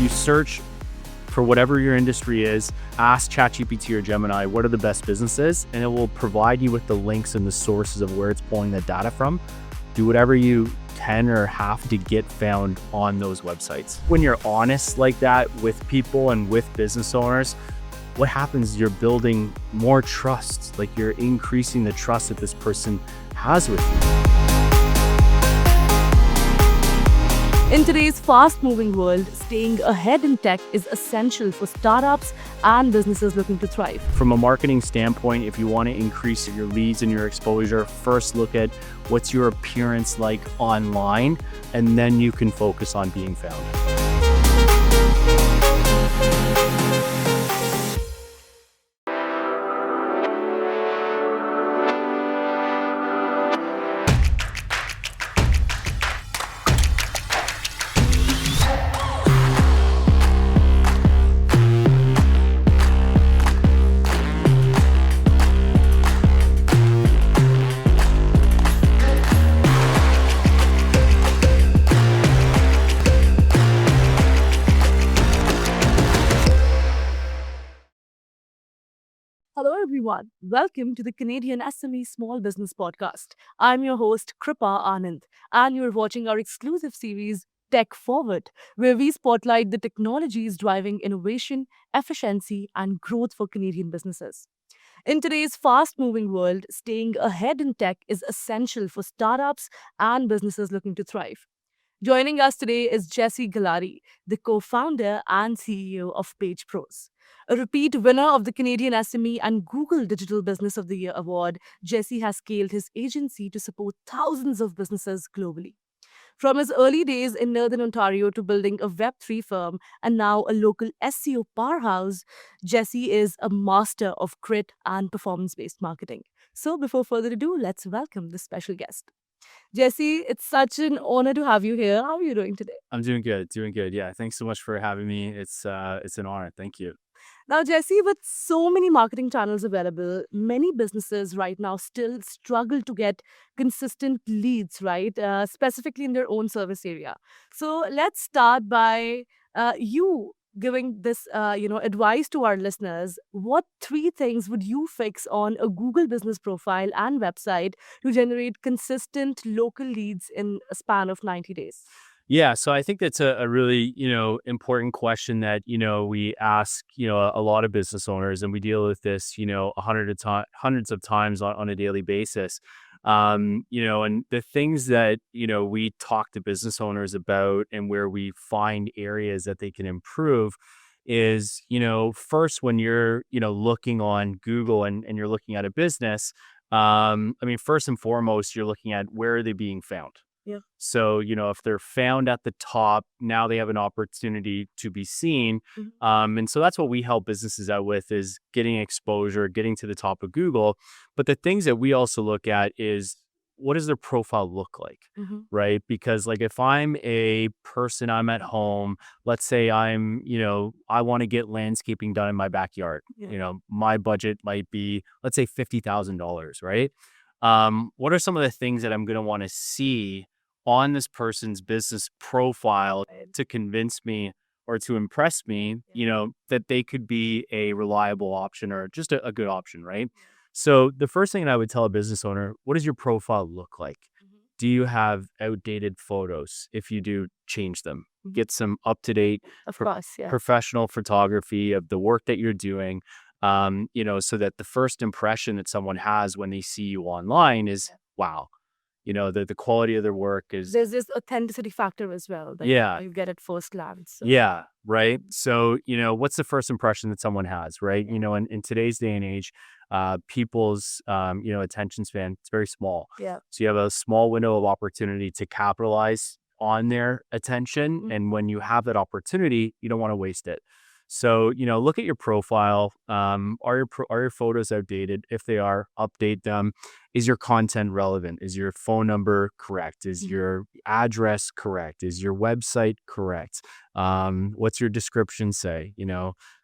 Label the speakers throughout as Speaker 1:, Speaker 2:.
Speaker 1: You search for whatever your industry is, ask ChatGPT or Gemini, what are the best businesses? And it will provide you with the links and the sources of where it's pulling the data from. Do whatever you can or have to get found on those websites. When you're honest like that with people and with business owners, what happens? You're building more trust, like you're increasing the trust that this person has with you.
Speaker 2: In today's fast-moving world, staying ahead in tech is essential for startups and businesses looking to thrive.
Speaker 1: From a marketing standpoint, if you want to increase your leads and your exposure, first look at what's your appearance like online, and then you can focus on being found.
Speaker 2: Hello everyone, welcome to the CanadianSME Small Business Podcast. I'm your host Kripa Anand, and you're watching our exclusive series Tech Forward, where we spotlight the technologies driving innovation, efficiency, and growth for Canadian businesses. In today's fast-moving world, staying ahead in tech is essential for startups and businesses looking to thrive. Joining us today is Jesse Galati, the co-founder and CEO of Page Pros. A repeat winner of the Canadian SME and Google Digital Business of the Year award, Jesse has scaled his agency to support thousands of businesses globally. From his early days in Northern Ontario to building a Web3 firm and now a local SEO powerhouse, Jesse is a master of grit and performance-based marketing. So before further ado, let's welcome this special guest. Jesse, it's such an honor to have you here. How are you doing today?
Speaker 1: I'm doing good. Yeah, thanks so much for having me. It's an honor. Thank you.
Speaker 2: Now, Jesse, with so many marketing channels available, many businesses right now still struggle to get consistent leads, right? Specifically in their own service area. So let's start by you giving this, advice to our listeners. What 3 things would you fix on a Google business profile and website to generate consistent local leads in a span of 90 days?
Speaker 1: Yeah, so I think that's a really, important question that, we ask, a lot of business owners, and we deal with this, hundreds of times on a daily basis. And the things that, we talk to business owners about and where we find areas that they can improve is, first when you're, looking on Google and you're looking at a business, first and foremost, you're looking at where are they being found.
Speaker 2: Yeah.
Speaker 1: So, if they're found at the top, now they have an opportunity to be seen.
Speaker 2: Mm-hmm.
Speaker 1: And so that's what we help businesses out with, is getting exposure, getting to the top of Google. But the things that we also look at is, what does their profile look like?
Speaker 2: Mm-hmm.
Speaker 1: Right? Because like if I'm a person, I'm at home, let's say I'm, I want to get landscaping done in my backyard.
Speaker 2: Yeah.
Speaker 1: My budget might be, let's say $50,000, right? What are some of the things that I'm going to want to see on this person's business profile to convince me or to impress me, that they could be a reliable option or just a good option, right? So the first thing that I would tell a business owner, what does your profile look like?
Speaker 2: Mm-hmm.
Speaker 1: Do you have outdated photos? If you do, change them.
Speaker 2: Mm-hmm.
Speaker 1: Get some up-to-date
Speaker 2: Of course, yeah.
Speaker 1: professional photography of the work that you're doing. So that the first impression that someone has when they see you online is, wow, the quality of their work is.
Speaker 2: There's this authenticity factor as well that you get at first glance. So.
Speaker 1: Yeah, right. So, what's the first impression that someone has, right? In today's day and age, people's, attention span, it's very small.
Speaker 2: Yeah.
Speaker 1: So you have a small window of opportunity to capitalize on their attention.
Speaker 2: Mm-hmm.
Speaker 1: And when you have that opportunity, you don't want to waste it. So, look at your profile. Are your photos outdated? If they are, update them. Is your content relevant? Is your phone number correct? Is your address correct? Is your website correct? What's your description say?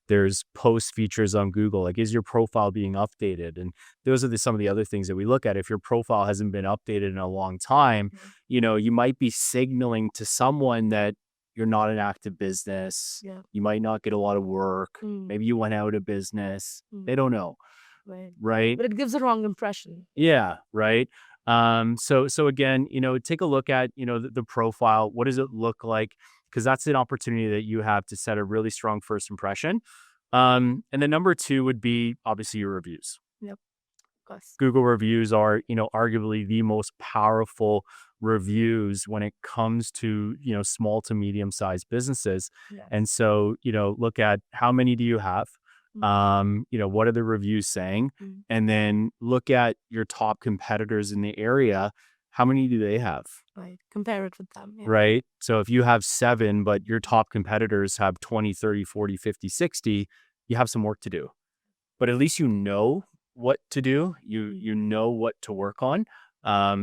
Speaker 1: There's post features on Google. Like, is your profile being updated? And those are some of the other things that we look at. If your profile hasn't been updated in a long time, you might be signaling to someone that you're not an active business.
Speaker 2: Yeah.
Speaker 1: You might not get a lot of work.
Speaker 2: Mm.
Speaker 1: Maybe you went out of business.
Speaker 2: Mm.
Speaker 1: They don't know,
Speaker 2: Right.
Speaker 1: right?
Speaker 2: But it gives a wrong impression.
Speaker 1: Yeah, right. So again, take a look at, the profile. What does it look like? Because that's an opportunity that you have to set a really strong first impression. And then number two would be obviously your reviews.
Speaker 2: Yep. Of course.
Speaker 1: Google reviews are, arguably the most powerful reviews when it comes to, small to medium sized businesses.
Speaker 2: Yes.
Speaker 1: And so, look at how many do you have?
Speaker 2: Mm.
Speaker 1: What are the reviews saying?
Speaker 2: Mm.
Speaker 1: And then look at your top competitors in the area. How many do they have?
Speaker 2: Right. Compare it with them. Yeah.
Speaker 1: Right. So if you have 7, but your top competitors have 20, 30, 40, 50, 60, you have some work to do. But at least you know what to do. You know what to work on.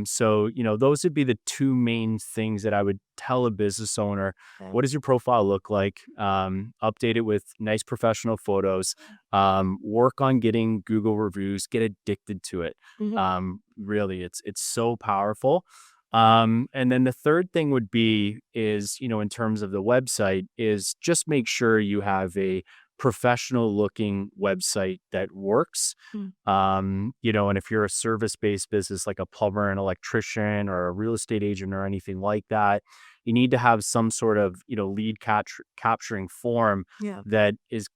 Speaker 1: So, those would be the two main things that I would tell a business owner.
Speaker 2: Okay.
Speaker 1: What does your profile look like? Update it with nice professional photos. Work on getting Google reviews. Get addicted to it.
Speaker 2: Mhm.
Speaker 1: Really, it's so powerful. And then the third thing would be is, in terms of the website, is just make sure you have a professional looking website that works.
Speaker 2: Mm.
Speaker 1: And if you're a service-based business like a plumber, an electrician, or a real estate agent or anything like that, you need to have some sort of, lead capturing form
Speaker 2: Yeah.
Speaker 1: that is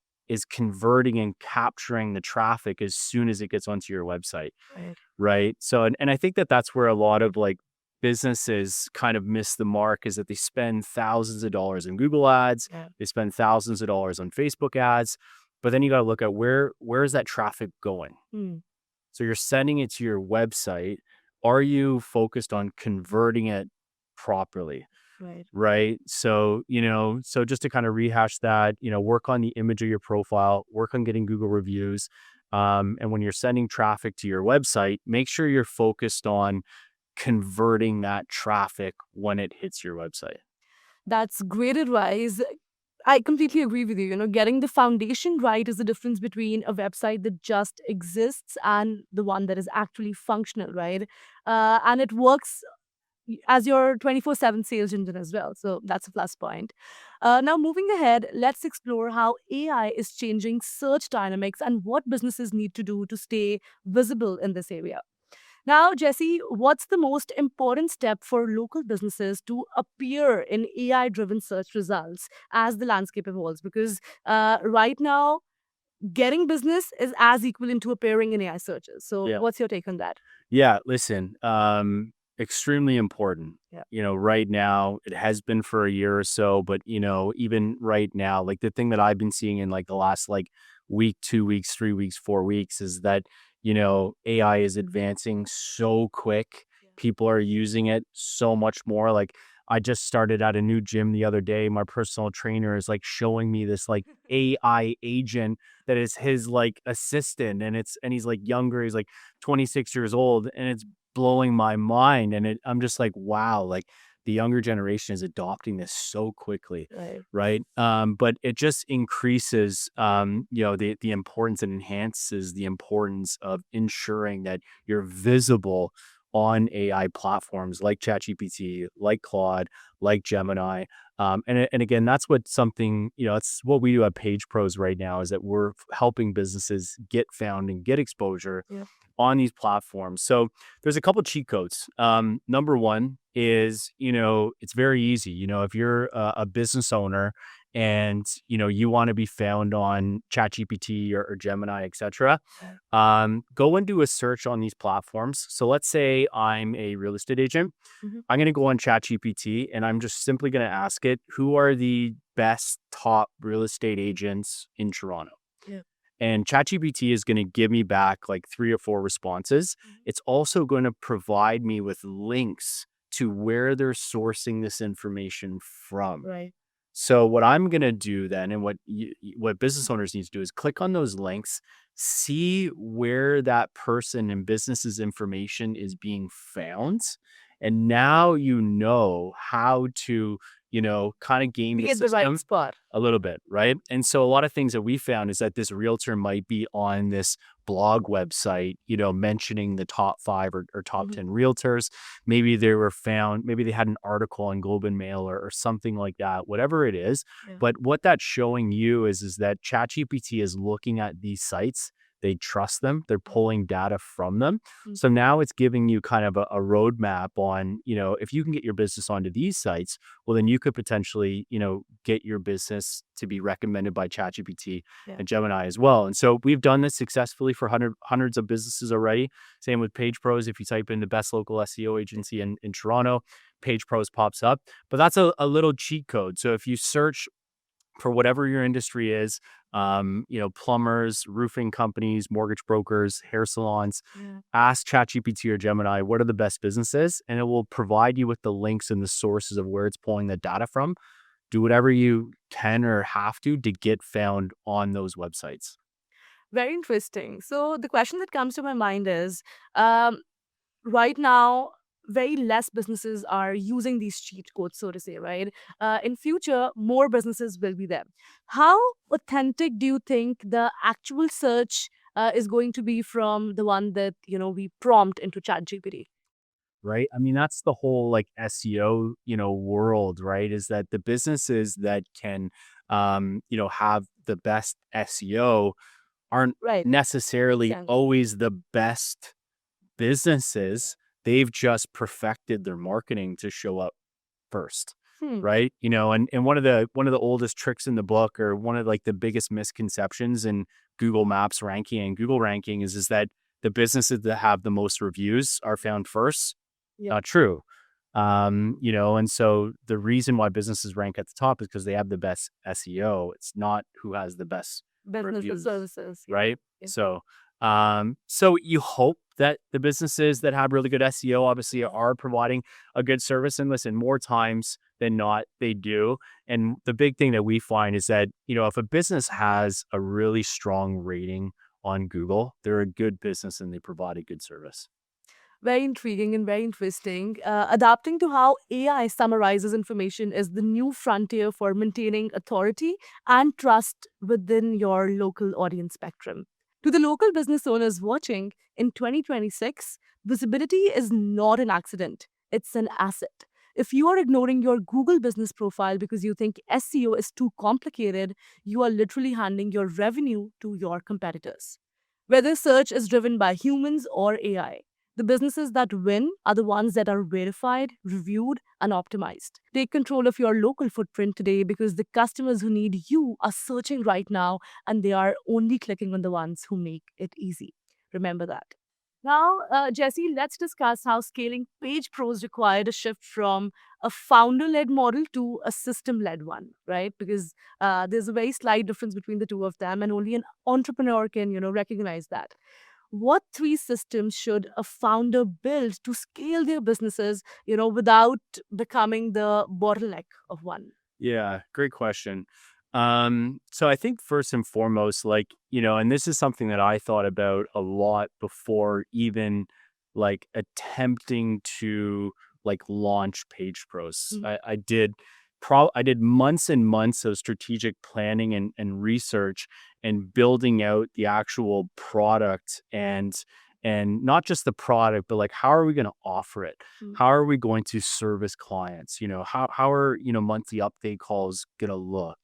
Speaker 1: converting and capturing the traffic as soon as it gets onto your website.
Speaker 2: Right.
Speaker 1: Right. So, and I think that that's where a lot of like businesses kind of miss the mark, is that they spend thousands of dollars in Google ads.
Speaker 2: Yeah.
Speaker 1: They spend thousands of dollars on Facebook ads, but then you got to look at where is that traffic going?
Speaker 2: Mm.
Speaker 1: So you're sending it to your website. Are you focused on converting it properly?
Speaker 2: Right.
Speaker 1: Right. So, so just to kind of rehash that, work on the image of your profile, work on getting Google reviews. And when you're sending traffic to your website, make sure you're focused on converting that traffic when it hits your website.
Speaker 2: That's great advice. I completely agree with you. Getting the foundation right is the difference between a website that just exists and the one that is actually functional, right? And it works as your 24/7 sales engine as well. So that's a plus point. Now, moving ahead, let's explore how AI is changing search dynamics and what businesses need to do to stay visible in this area. Now, Jesse, what's the most important step for local businesses to appear in AI driven search results as the landscape evolves? Because right now, getting business is as equivalent to appearing in AI searches. So,
Speaker 1: Yeah.
Speaker 2: what's your take on that?
Speaker 1: Yeah. Listen, extremely important.
Speaker 2: Yeah.
Speaker 1: Right now, it has been for a year or so, but, even right now, like the thing that I've been seeing in like the last like week, 2 weeks, 3 weeks, 4 weeks is that, AI is advancing so quick.
Speaker 2: Yeah.
Speaker 1: People are using it so much more. Like I just started at a new gym the other day. My personal trainer is like showing me this like AI agent that is his like assistant, and he's like younger. He's like 26 years old, and it's blowing my mind. And I'm just like, wow, like the younger generation is adopting this so quickly.
Speaker 2: Right.
Speaker 1: Right. But it just increases, the importance, and enhances the importance of ensuring that you're visible on AI platforms like ChatGPT, like Claude, like Gemini. And again, that's it's what we do at Page Pros right now, is that we're helping businesses get found and get exposure
Speaker 2: Yeah.
Speaker 1: on these platforms. So there's a couple cheat codes. Number one is, it's very easy. If you're a business owner and, you want to be found on ChatGPT or Gemini, etc., go and do a search on these platforms. So let's say I'm a real estate agent.
Speaker 2: Mhm.
Speaker 1: I'm going to go on ChatGPT and I'm just simply going to ask it, who are the best top real estate agents in Toronto?
Speaker 2: Yeah.
Speaker 1: And ChatGPT is going to give me back like 3 or 4 responses. It's also going to provide me with links to where they're sourcing this information from.
Speaker 2: Right.
Speaker 1: So what I'm going to do then, and what business owners need to do, is click on those links, see where that person and business's information is being found. And now you know how to, kind of game
Speaker 2: Be
Speaker 1: the
Speaker 2: at the right
Speaker 1: system
Speaker 2: spot.
Speaker 1: a little bit, right? And so a lot of things that we found is that this realtor might be on this blog website, mentioning the top 5 or top
Speaker 2: Mhm.
Speaker 1: 10 realtors. Maybe they were found, maybe they had an article on Globe and Mail or something like that, whatever it is.
Speaker 2: Yeah.
Speaker 1: But what that's showing you is that ChatGPT is looking at these sites. They trust them. They're pulling data from them.
Speaker 2: Mm.
Speaker 1: So now it's giving you kind of a roadmap on, if you can get your business onto these sites, well, then you could potentially, get your business to be recommended by ChatGPT
Speaker 2: Yeah.
Speaker 1: and Gemini as well. And so we've done this successfully for hundreds of businesses already. Same with Page Pros. If you type in the best local SEO agency in Toronto, Page Pros pops up. But that's a little cheat code. So if you search for whatever your industry is, plumbers, roofing companies, mortgage brokers, hair salons,
Speaker 2: Yeah.
Speaker 1: ask ChatGPT or Gemini, what are the best businesses? And it will provide you with the links and the sources of where it's pulling the data from. Do whatever you can or have to get found on those websites.
Speaker 2: Very interesting. So the question that comes to my mind is, um, right now, very less businesses are using these cheat codes, so to say, right? In future, more businesses will be there. How authentic do you think the actual search is going to be from the one that we prompt into ChatGPT?
Speaker 1: Right? I mean, that's the whole like SEO, world, right? Is that the businesses that can, have the best SEO aren't
Speaker 2: Right.
Speaker 1: necessarily
Speaker 2: Exactly.
Speaker 1: always the best businesses. They've just perfected their marketing to show up first.
Speaker 2: Hmm.
Speaker 1: Right. And one of the oldest tricks in the book, or one of like the biggest misconceptions in Google Maps ranking and Google ranking is that the businesses that have the most reviews are found first.
Speaker 2: Yep.
Speaker 1: Not true. And so the reason why businesses rank at the top is because they have the best SEO. It's not who has the best
Speaker 2: Business and
Speaker 1: reviews,
Speaker 2: services. Yeah.
Speaker 1: right?
Speaker 2: Yeah.
Speaker 1: So you hope that the businesses that have really good SEO obviously are providing a good service. And listen, more times than not, they do. And the big thing that we find is that, if a business has a really strong rating on Google, they're a good business and they provide a good service.
Speaker 2: Very intriguing and very interesting. Adapting to how AI summarizes information is the new frontier for maintaining authority and trust within your local audience spectrum. To the local business owners watching, in 2026, visibility is not an accident, it's an asset. If you are ignoring your Google business profile because you think SEO is too complicated, you are literally handing your revenue to your competitors. Whether search is driven by humans or AI, the businesses that win are the ones that are verified, reviewed, and optimized. Take control of your local footprint today because the customers who need you are searching right now and they are only clicking on the ones who make it easy. Remember that. Now, Jesse, let's discuss how scaling Page Pros required a shift from a founder led model to a system led one, right? Because there's a very slight difference between the two of them, and only an entrepreneur can, recognize that. What 3 systems should a founder build to scale their businesses, without becoming the bottleneck of one?
Speaker 1: Yeah, great question. So I think first and foremost, like, and this is something that I thought about a lot before even like attempting to like launch Page Pros.
Speaker 2: Mhm.
Speaker 1: I did months and months of strategic planning and research and building out the actual product and not just the product, but like how are we going to offer it?
Speaker 2: Mm.
Speaker 1: How are we going to service clients? How are, monthly update calls going to look?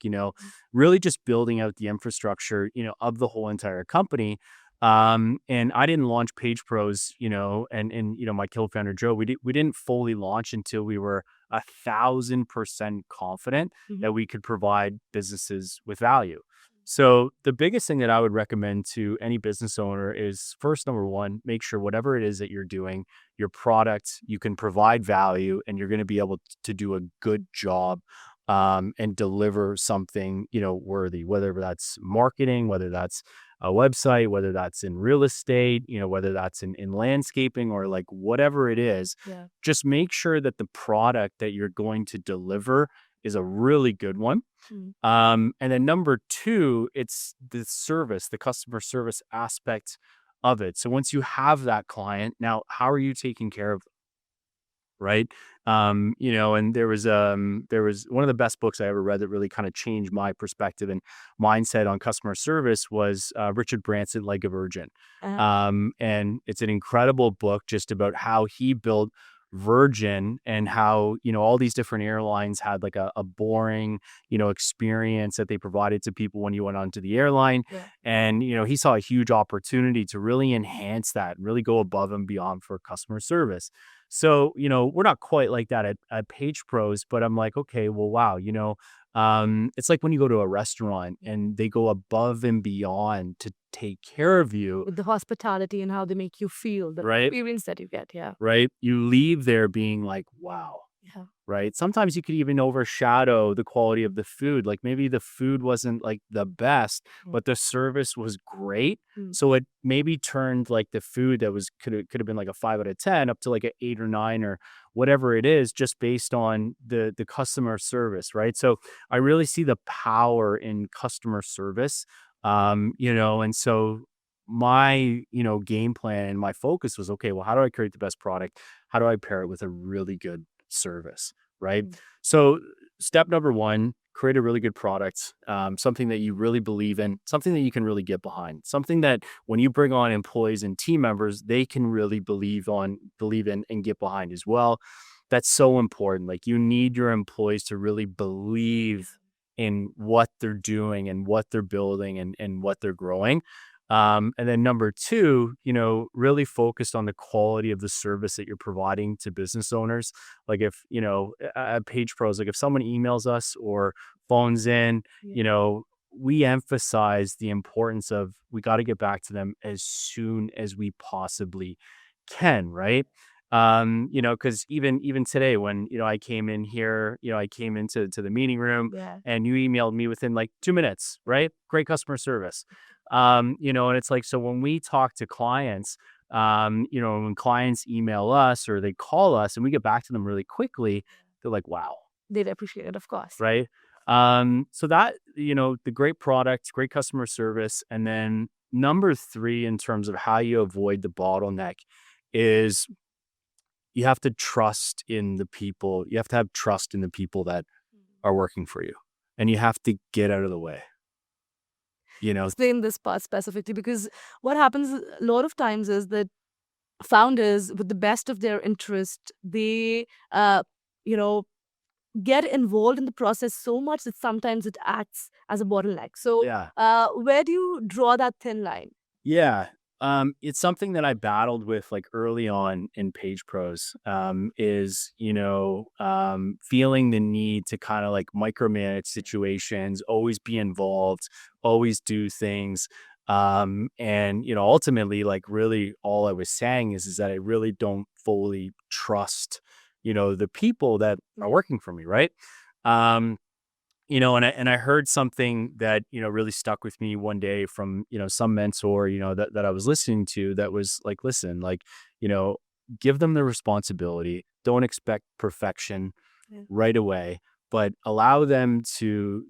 Speaker 1: Really just building out the infrastructure, of the whole entire company. And I didn't launch Page Pros, and my co-founder Joe, we didn't fully launch until we were 1,000% confident
Speaker 2: Mhm.
Speaker 1: that we could provide businesses with value. So the biggest thing that I would recommend to any business owner is first, number one, make sure whatever it is that you're doing, your product, you can provide value and you're going to be able to do a good job and deliver something, worthy, whether that's marketing, whether that's a website, whether that's in real estate, whether that's in landscaping or like whatever it is,
Speaker 2: Yeah.
Speaker 1: just make sure that the product that you're going to deliver is a really good one.
Speaker 2: Mm.
Speaker 1: And then number two, it's the service, the customer service aspect of it. So once you have that client, now how are you taking care of them? right? And there was one of the best books I ever read that really kind of changed my perspective and mindset on customer service was Richard Branson, Like a Virgin.
Speaker 2: Uh,
Speaker 1: And it's an incredible book just about how he built Virgin and how, all these different airlines had like a boring, experience that they provided to people when you went onto the airline.
Speaker 2: yeah.
Speaker 1: And, he saw a huge opportunity to really enhance that, really go above and beyond for customer service. So, we're not quite like that at Page Pros, but I'm like, okay, well, wow, it's like when you go to a restaurant and they go above and beyond to take care of you,
Speaker 2: With the hospitality and how they make you feel, the
Speaker 1: right?
Speaker 2: experience that you get. Yeah.
Speaker 1: Right? You leave there being like, wow,
Speaker 2: Yeah.
Speaker 1: right? Sometimes you could even overshadow the quality of the food. Like maybe the food wasn't like the best,
Speaker 2: Mm.
Speaker 1: but the service was great.
Speaker 2: Mm.
Speaker 1: So it maybe turned like the food that was could have been like a 5 out of 10 up to like an 8 or 9 or whatever it is, just based on the customer service, right? So I really see the power in customer service. And so my, game plan and my focus was okay, well, how do I create the best product? How do I pair it with a really good service, right?
Speaker 2: Mm.
Speaker 1: So step number one, create a really good product, something that you really believe in, something that you can really get behind, something that when you bring on employees and team members, they can really believe in and get behind as well. That's so important. Like you need your employees to really believe in what they're doing and what they're building and what they're growing. And then number two, really focused on the quality of the service that you're providing to business owners. Like if, at Page Pros, like if someone emails us or phones in,
Speaker 2: Yeah.
Speaker 1: we emphasize the importance of we got to get back to them as soon as we possibly can, right? Because even today when, I came in here, I came into the meeting room
Speaker 2: Yeah.
Speaker 1: and you emailed me within like 2 minutes, right? Great customer service. And it's like, so when we talk to clients, when clients email us or they call us and we get back to them really quickly, they're like, wow,
Speaker 2: They'd appreciate it, of course.
Speaker 1: right? So that, the great product, great customer service. And then number three, in terms of how you avoid the bottleneck is you have to trust in the people. You have to have trust in the people that are working for you and you have to get out of the way, you know?
Speaker 2: Explain this part specifically because what happens a lot of times is that founders, with the best of their interest, they, you know, get involved in the process so much that sometimes it acts as a bottleneck. So,
Speaker 1: Yeah.
Speaker 2: where do you draw that thin line?
Speaker 1: Yeah. It's something that I battled with like early on in Page Pros, is, feeling the need to kind of like micromanage situations, always be involved, always do things. And, ultimately, like really all I was saying is that I really don't fully trust, the people that are working for me. Right. Um, and I heard something that, really stuck with me one day from, some mentor, that I was listening to that was like, listen, like, you know, give them the responsibility. Don't expect perfection
Speaker 2: Yeah.
Speaker 1: right away, but allow them to,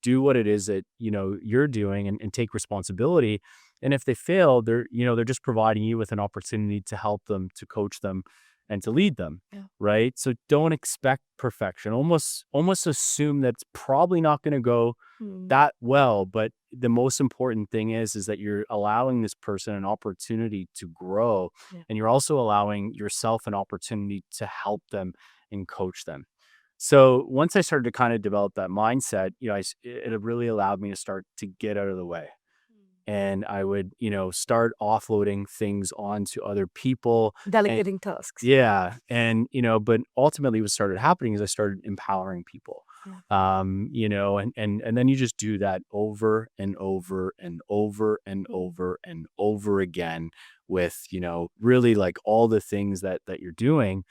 Speaker 1: do what it is that, you're doing and take responsibility. And if they fail, they're just providing you with an opportunity to help them, to coach them and to lead them.
Speaker 2: Yeah.
Speaker 1: Right. So don't expect perfection. Almost assume that it's probably not going to go
Speaker 2: Hmm.
Speaker 1: that well. But the most important thing is that you're allowing this person an opportunity to grow.
Speaker 2: Yeah.
Speaker 1: And you're also allowing yourself an opportunity to help them and coach them. So once I started to kind of develop that mindset, it really allowed me to start to get out of the way. And I would, start offloading things onto other people.
Speaker 2: Delegating tasks.
Speaker 1: Yeah. And, but ultimately what started happening is I started empowering people.
Speaker 2: Yeah.
Speaker 1: And then you just do that over and over and over and over and over again with, really like all the things that you're doing.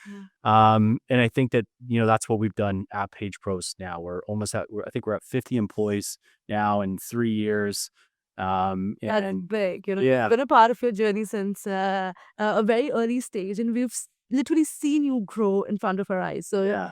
Speaker 2: Yeah.
Speaker 1: And I think that, that's what we've done at Page Pros now. I think we're at 50 employees now in 3 years.
Speaker 2: That's
Speaker 1: And
Speaker 2: big. You've
Speaker 1: yeah,
Speaker 2: been a part of your journey since a very early stage, and we've literally seen you grow in front of our eyes. So,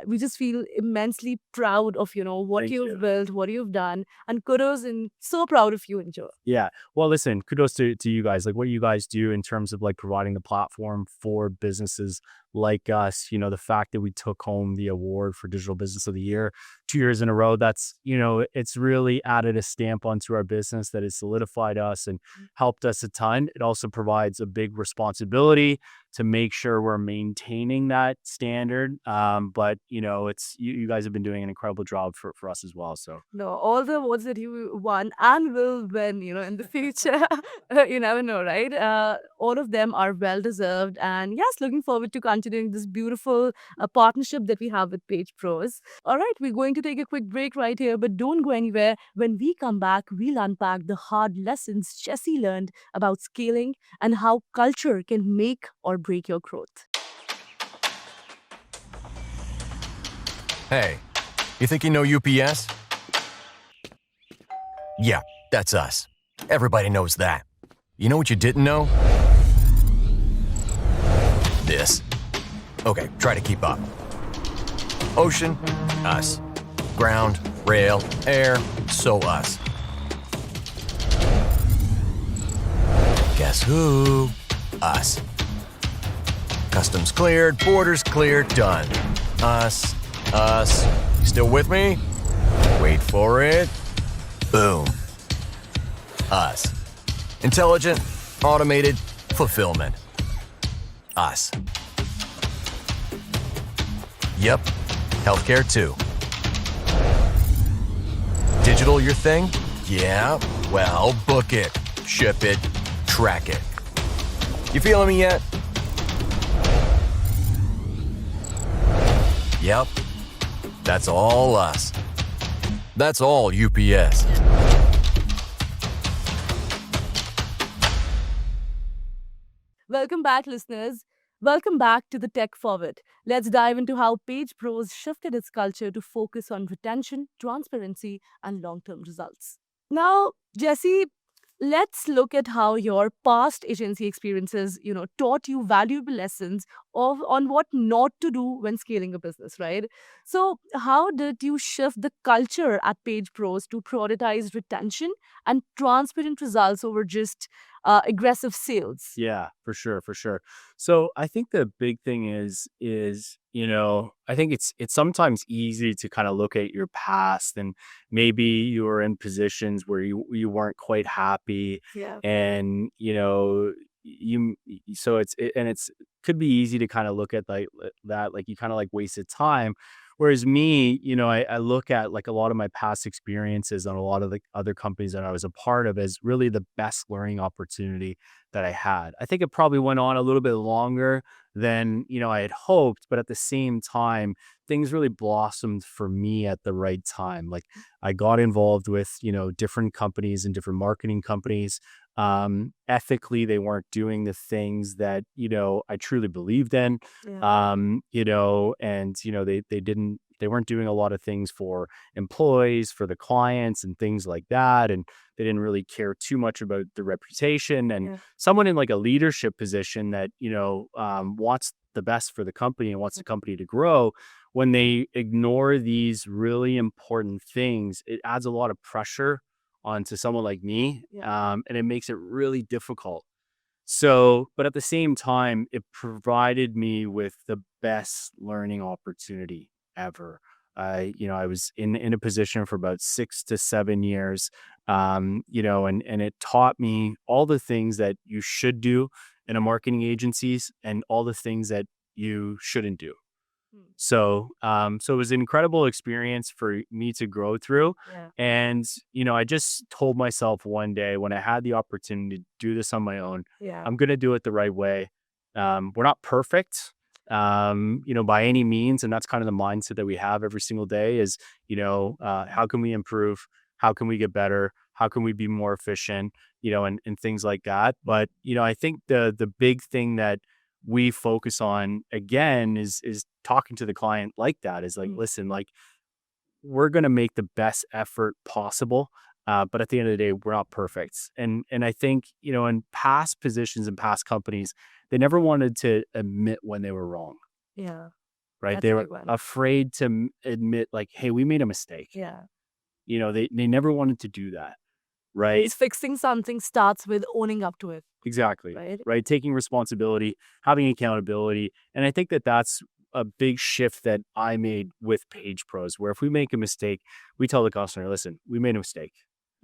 Speaker 2: we just feel immensely proud of what
Speaker 1: thank
Speaker 2: you've
Speaker 1: you.
Speaker 2: built, what you've done, and kudos, and so proud of you and Joe.
Speaker 1: Yeah. Well, listen, kudos to you guys. Like what you guys do in terms of like providing the platform for businesses like us, the fact that we took home the award for Digital Business of the Year 2 years in a row, that's, it's really added a stamp onto our business that has solidified us and helped us a ton. It also provides a big responsibility to make sure we're maintaining that standard. But it's you guys have been doing an incredible job for us as well. So
Speaker 2: No, all the awards that you won and will win, in the future, you never know, right? All of them are well deserved. And yes, looking forward to continuing this beautiful partnership that we have with Page Pros. All right, we're going to take a quick break right here, but don't go anywhere. When we come back, we'll unpack the hard lessons Jesse learned about scaling and how culture can make or break your growth.
Speaker 3: Hey, you think you know UPS? Yeah, that's us. Everybody knows that. You know what you didn't know? This. Okay, try to keep up. Ocean, us. Ground, rail, air, so us. Guess who? Us. Customs cleared, borders cleared, done. Us. You still with me? Wait for it. Boom. Us. Intelligent, automated, fulfillment. Us. Yep. Healthcare too. Digital your thing? Yeah. Well, book it, ship it, track it. You feeling me yet? Yep. That's all us. That's all UPS.
Speaker 2: Welcome back, listeners. Welcome back to the Tech Forward. Let's dive into how Page Pros shifted its culture to focus on retention, transparency, and long-term results. Now, Jesse, let's look at how your past agency experiences, taught you valuable lessons on what not to do when scaling a business, right? So, how did you shift the culture at Page Pros to prioritize retention and transparent results over just aggressive sales?
Speaker 1: yeah, for sure, for sure. So I think the big thing is I think it's sometimes easy to kind of look at your past, and maybe you were in positions where you weren't quite happy,
Speaker 2: Yeah.
Speaker 1: and you so it's could be easy to kind of look at like that, like you kind of like wasted time. Whereas me, I look at like a lot of my past experiences on a lot of the other companies that I was a part of as really the best learning opportunity that I had. I think it probably went on a little bit longer than I had hoped, but at the same time, things really blossomed for me at the right time. Like I got involved with different companies and different marketing companies. Ethically, they weren't doing the things that I truly believed in.
Speaker 2: Yeah.
Speaker 1: And they weren't doing a lot of things for employees, for the clients and things like that. And they didn't really care too much about the reputation. And
Speaker 2: Yeah.
Speaker 1: someone in like a leadership position that, wants the best for the company and wants the company to grow, when they ignore these really important things, it adds a lot of pressure onto someone like me.
Speaker 2: Yeah.
Speaker 1: And it makes it really difficult. So, but at the same time, it provided me with the best learning opportunity ever. I was in a position for about 6 to 7 years, and it taught me all the things that you should do in a marketing agencies and all the things that you shouldn't do.
Speaker 2: Hmm.
Speaker 1: So it was an incredible experience for me to grow through.
Speaker 2: Yeah.
Speaker 1: And, I just told myself one day when I had the opportunity to do this on my own,
Speaker 2: Yeah.
Speaker 1: I'm going to do it the right way. We're not perfect, by any means. And that's kind of the mindset that we have every single day is, how can we improve? How can we get better? How can we be more efficient? And things like that. But, I think the big thing that we focus on again is talking to the client like that is like,
Speaker 2: Mm.
Speaker 1: listen, like we're going to make the best effort possible. But at the end of the day, we're not perfect. And I think, in past positions and past companies, they never wanted to admit when they were wrong,
Speaker 2: Yeah.
Speaker 1: right?
Speaker 2: That's
Speaker 1: They
Speaker 2: a
Speaker 1: were
Speaker 2: big one.
Speaker 1: afraid to admit like, hey, we made a mistake.
Speaker 2: Yeah.
Speaker 1: They never wanted to do that. right?
Speaker 2: Means fixing something starts with owning up to it,
Speaker 1: Exactly.
Speaker 2: right?
Speaker 1: Right. Taking responsibility, having accountability. And I think that that's a big shift that I made with Page Pros, where if we make a mistake, we tell the customer, listen, we made a mistake.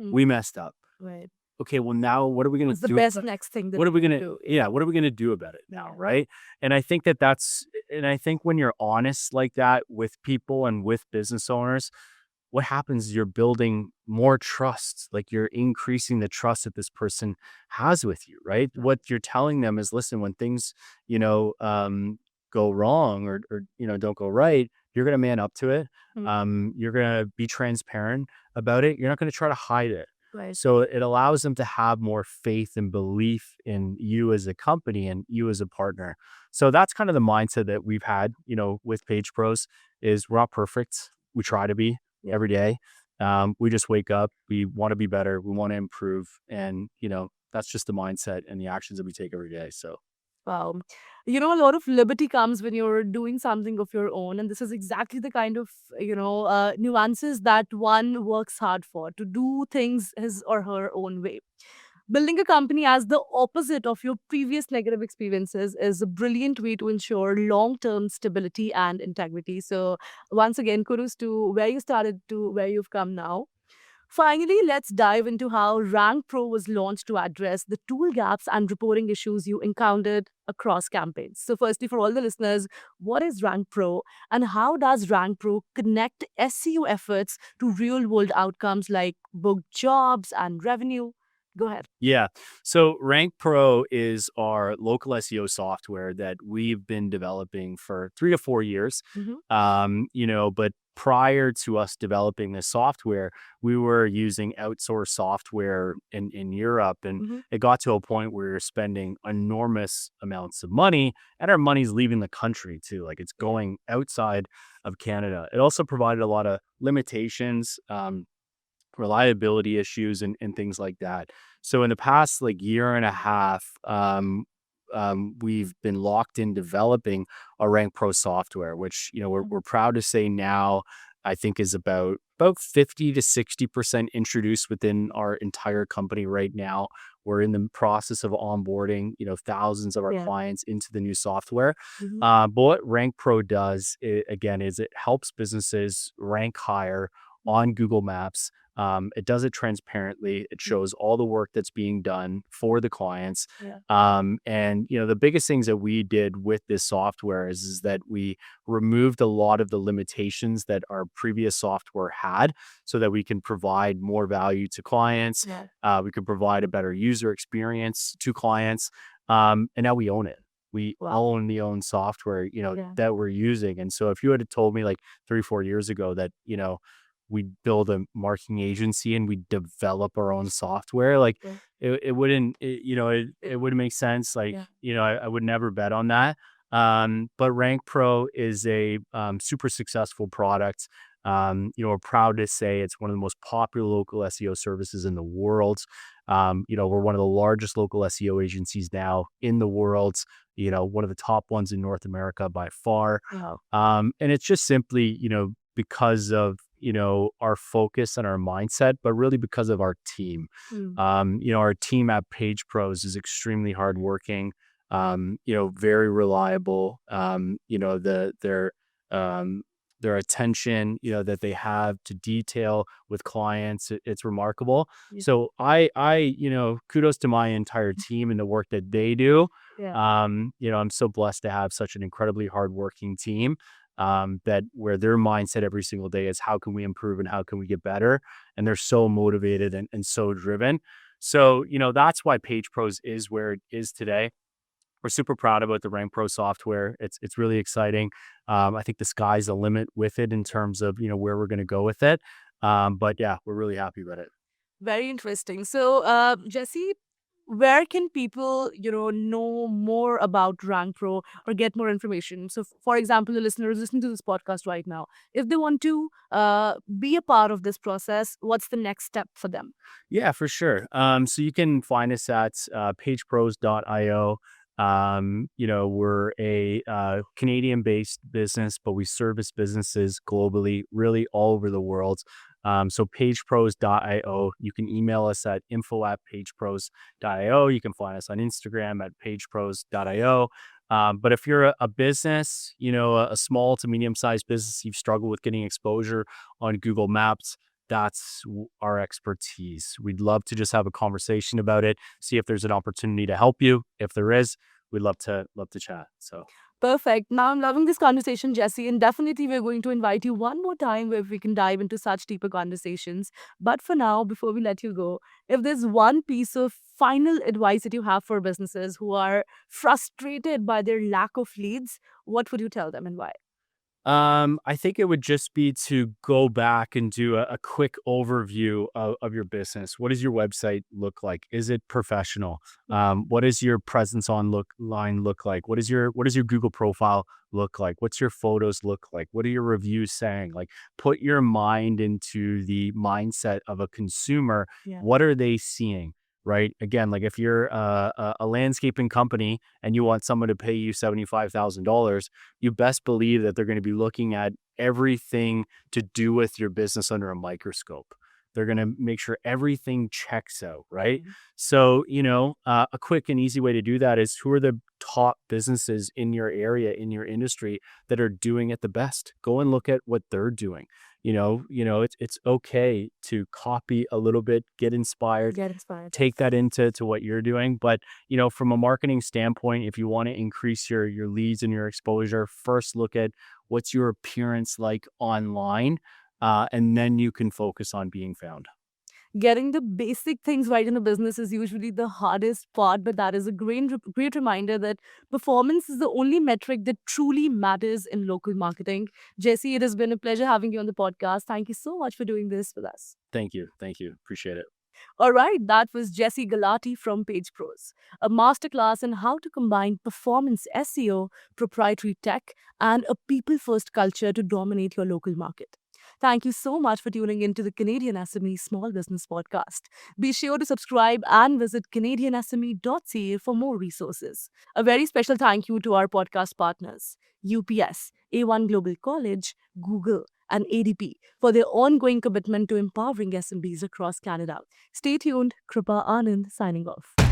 Speaker 2: Mm.
Speaker 1: We messed up.
Speaker 2: Right.
Speaker 1: Okay, well, now what are we going
Speaker 2: What's
Speaker 1: to
Speaker 2: the
Speaker 1: do?
Speaker 2: best next thing that
Speaker 1: What are we
Speaker 2: we
Speaker 1: going
Speaker 2: can
Speaker 1: to,
Speaker 2: do?
Speaker 1: yeah, what are we going to do about it now?
Speaker 2: Yeah.
Speaker 1: Right. And I think that and I think when you're honest like that with people and with business owners, what happens is you're building more trust. Like you're increasing the trust that this person has with you, right? What you're telling them is, listen, when things, go wrong or don't go right, you're going to man up to it. You're going to be transparent about it. You're not going to try to hide it.
Speaker 2: Right.
Speaker 1: So it allows them to have more faith and belief in you as a company and you as a partner. So that's kind of the mindset that we've had, with Page Pros is we're not perfect. We try to be every day. We just wake up. We want to be better. We want to improve. And, that's just the mindset and the actions that we take every day. So,
Speaker 2: Wow. A lot of liberty comes when you're doing something of your own. And this is exactly the kind of, nuances that one works hard for, to do things his or her own way. Building a company as the opposite of your previous negative experiences is a brilliant way to ensure long-term stability and integrity. So once again, kudos to where you started to where you've come now. Finally, let's dive into how Rankpro was launched to address the tool gaps and reporting issues you encountered across campaigns. So, firstly, for all the listeners, what is Rankpro and how does Rankpro connect SEO efforts to real world outcomes like booked jobs and revenue? Go ahead.
Speaker 1: yeah. So Rank Pro is our local SEO software that we've been developing for 3 to 4 years. But prior to us developing this software, we were using outsourced software in Europe. And it got to a point where we were spending enormous amounts of money and our money's leaving the country too. Like it's going outside of Canada. It also provided a lot of limitations, reliability issues and things like that. So in the past year and a half, we've been locked in developing a Rank Pro software, which we're proud to say now I think is about 50 to 60% introduced within our entire company right now. We're in the process of onboarding thousands of our clients into the new software. But what Rank Pro does is it helps businesses rank higher on Google Maps. It does it transparently. It shows all the work that's being done for the clients. And the biggest things that we did with this software is that we removed a lot of the limitations that our previous software had so that we can provide more value to clients. We can provide a better user experience to clients. And now we own it. We own the own software, that we're using. And so if you had told me 3-4 years ago that, we build a marketing agency and we develop our own software, it wouldn't make sense. I would never bet on that. But Rank Pro is a super successful product. We're proud to say it's one of the most popular local SEO services in the world. We're one of the largest local SEO agencies now in the world, one of the top ones in North America by far. And it's just simply, because of our focus and our mindset, but really because of our team. Our team at Page Pros is extremely hardworking, very reliable. Their attention, that they have to detail with clients, it's remarkable. So I kudos to my entire team and the work that they do. I'm so blessed to have such an incredibly hardworking team. That where their mindset every single day is how can we improve and how can we get better? And they're so motivated and so driven. So, that's why Page Pros is where it is today. We're super proud about the Rank Pro software. It's really exciting. I think the sky's the limit with it in terms of, where we're going to go with it. But yeah, we're really happy with it.
Speaker 2: Very interesting. So, Jesse, where can people, know more about Rankpro or get more information? So, for example, the listeners listening to this podcast right now, if they want to be a part of this process, what's the next step for them?
Speaker 1: Yeah, for sure. So you can find us at pagepros.io. We're a Canadian-based business, but we service businesses globally, really all over the world. So pagepros.io, you can email us at info@pagepros.io. You can find us on Instagram at pagepros.io. But if you're a business, a small to medium-sized business, you've struggled with getting exposure on Google Maps, that's our expertise. We'd love to just have a conversation about it, see if there's an opportunity to help you. If there is, we'd love to chat. So
Speaker 2: Perfect. Now I'm loving this conversation, Jesse, and definitely we're going to invite you one more time where we can dive into such deeper conversations. But for now, before we let you go, if there's one piece of final advice that you have for businesses who are frustrated by their lack of leads, what would you tell them and why?
Speaker 1: I think it would just be to go back and do a quick overview of your business. What does your website look like? Is it professional? What does your presence online look like? What does your Google profile look like? What's your photos look like? What are your reviews saying? Like, put your mind into the mindset of a consumer.
Speaker 2: Yeah.
Speaker 1: What are they seeing? Right. Again, like if you're a landscaping company and you want someone to pay you $75,000, you best believe that they're going to be looking at everything to do with your business under a microscope. They're going to make sure everything checks out. Right.
Speaker 2: Mhm.
Speaker 1: So, a quick and easy way to do that is, who are the top businesses in your area, in your industry, that are doing it the best? Go and look at what they're doing. It's okay to copy a little bit, get inspired,
Speaker 2: Get inspired.
Speaker 1: take that into what you're doing. But from a marketing standpoint, if you want to increase your leads and your exposure, first look at what's your appearance like online, and then you can focus on being found.
Speaker 2: Getting the basic things right in a business is usually the hardest part, but that is a great reminder that performance is the only metric that truly matters in local marketing. Jesse, it has been a pleasure having you on the podcast. Thank you so much for doing this with us.
Speaker 1: Thank you, appreciate it.
Speaker 2: All right, that was Jesse Galati from Page Pros, a masterclass on how to combine performance SEO, proprietary tech, and a people first culture to dominate your local market. Thank you so much for tuning in to the Canadian SME Small Business Podcast. Be sure to subscribe and visit CanadianSME.ca for more resources. A very special thank you to our podcast partners, UPS, A1 Global College, Google, and ADP for their ongoing commitment to empowering SMBs across Canada. Stay tuned. Kripa Anand signing off.